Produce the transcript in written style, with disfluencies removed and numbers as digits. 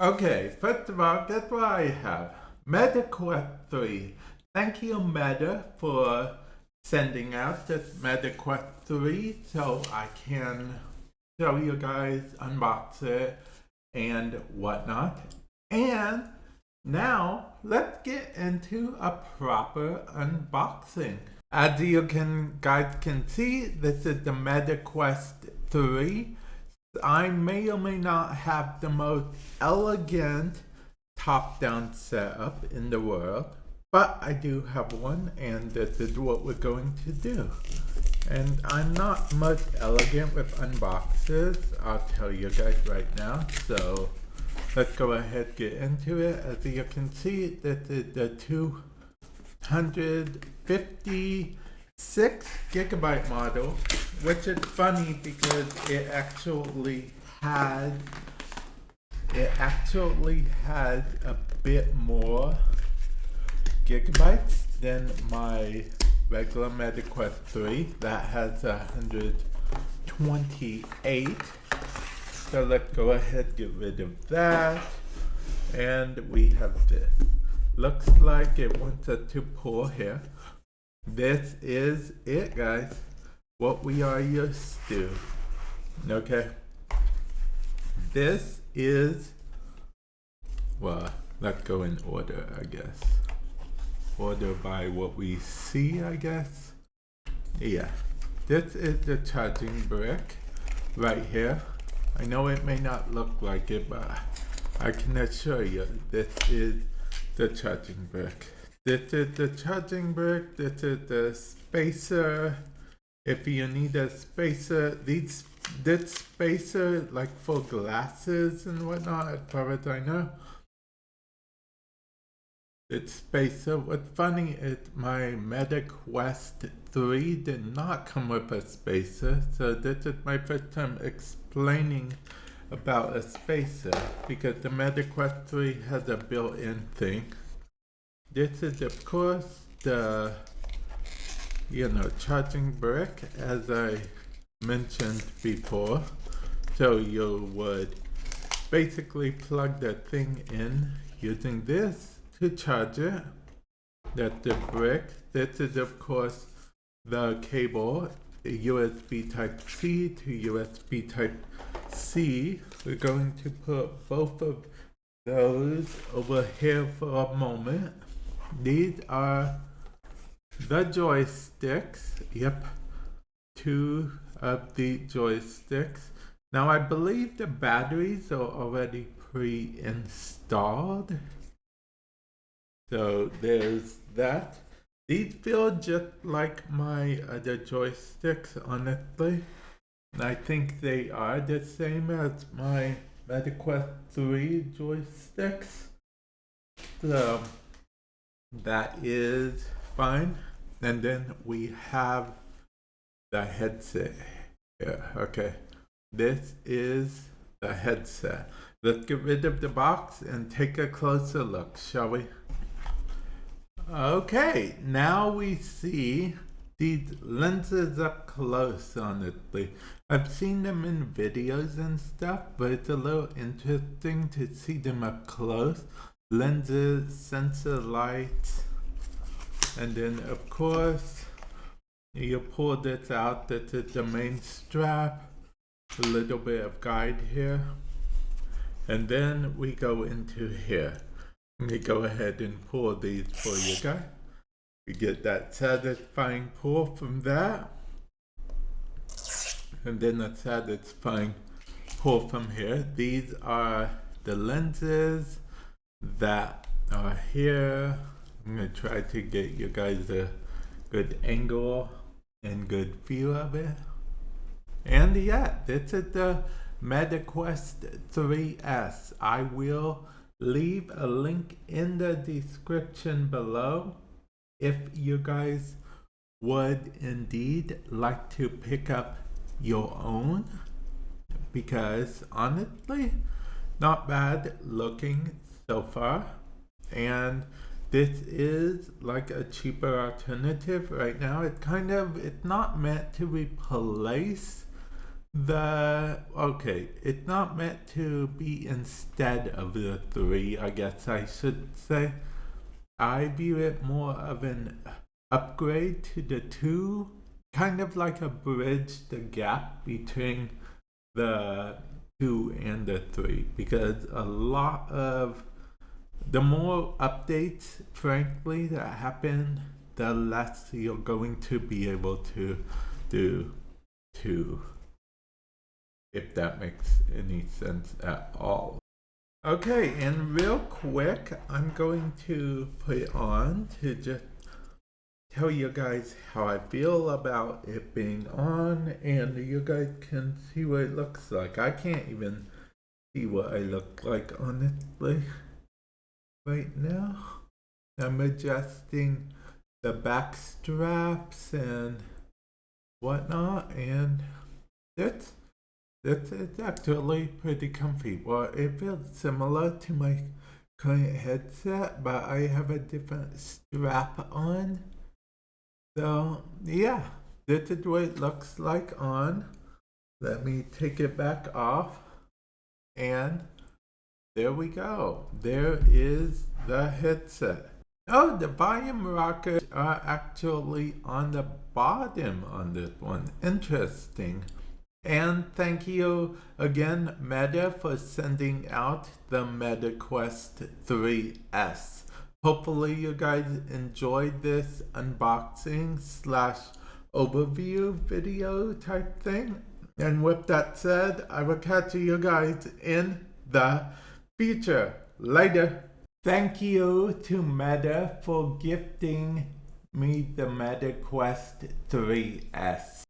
Okay, first of all, guess what I have? MetaQuest 3. Thank you, Meta, for sending out this MetaQuest 3 so I can show you guys, unbox it, and whatnot. And now, let's get into a proper unboxing. As you guys can see, this is the MetaQuest 3. I may or may not have the most elegant top-down setup in the world, but I do have one, and this is what we're going to do. And I'm not much elegant with unboxes, I'll tell you guys right now, so let's go ahead and get into it. As you can see, this is the 256 gigabyte model, which is funny because it actually had a bit more gigabytes than my regular MetaQuest 3 that has 128. So let's go ahead and get rid of that. And we have this. Looks like it wants us to pull here. This is it, guys. What we are used to. Okay. This is, well, let's go in order, I guess. Order by what we see, I guess. Yeah. This is the charging brick right here. I know it may not look like it, but I can assure you this is the charging brick. This is the charging brick. This is the spacer. If you need a spacer, this spacer, like for glasses and whatnot, as far as I know. This spacer, what's funny is my MetaQuest 3 did not come with a spacer, so this is my first time explaining about a spacer, because the MetaQuest 3 has a built-in thing. This is of course the charging brick, as I mentioned before. So you would basically plug that thing in using this to charge it. That's the brick. This is of course the cable, USB Type-C to USB Type-C. We're going to put both of those over here for a moment. These are the joysticks. Yep, two of the joysticks. Now I believe the batteries are already pre-installed. So there's that. These feel just like my other joysticks, honestly. And I think they are the same as my MetaQuest 3 joysticks. So that is fine. And then we have the headset here. Okay, this is the headset. Let's get rid of the box and take a closer look, shall we? Okay, now we see these lenses up close, honestly. I've seen them in videos and stuff, but it's a little interesting to see them up close. Lenses, sensor lights, and then of course you pull this out. This is the main strap, a little bit of guide here, and then we go into here. Let me go ahead and pull these for you guys. We get that satisfying pull from that, and then a satisfying pull from here. These are the lenses that are here. I'm going to try to get you guys a good angle and good view of it. And yeah, this is the MetaQuest 3S. I will leave a link in the description below if you guys would indeed like to pick up your own, because honestly, not bad looking so far. And this is like a cheaper alternative right now. It's not meant to replace Okay, it's not meant to be instead of the 3, I guess I should say. I view it more of an upgrade to the 2, kind of like a bridge the gap between the 2 and the 3, because a lot of the more updates, frankly, that happen, the less you're going to be able to do to, if that makes any sense at all. Okay, and real quick, I'm going to put it on to just tell you guys how I feel about it being on, and you guys can see what it looks like. I can't even see what I look like, honestly, right now. I'm adjusting the back straps and whatnot, and it's actually pretty comfy. Well, it feels similar to my current headset, but I have a different strap on. So yeah, this is what it looks like on. Let me take it back off, and there we go. There is the headset. Oh, the volume rockers are actually on the bottom on this one. Interesting. And thank you again, Meta, for sending out the Meta Quest 3S. Hopefully you guys enjoyed this unboxing / overview video type thing. And with that said, I will catch you guys in the future. Later. Thank you to Meta for gifting me the Meta Quest 3S.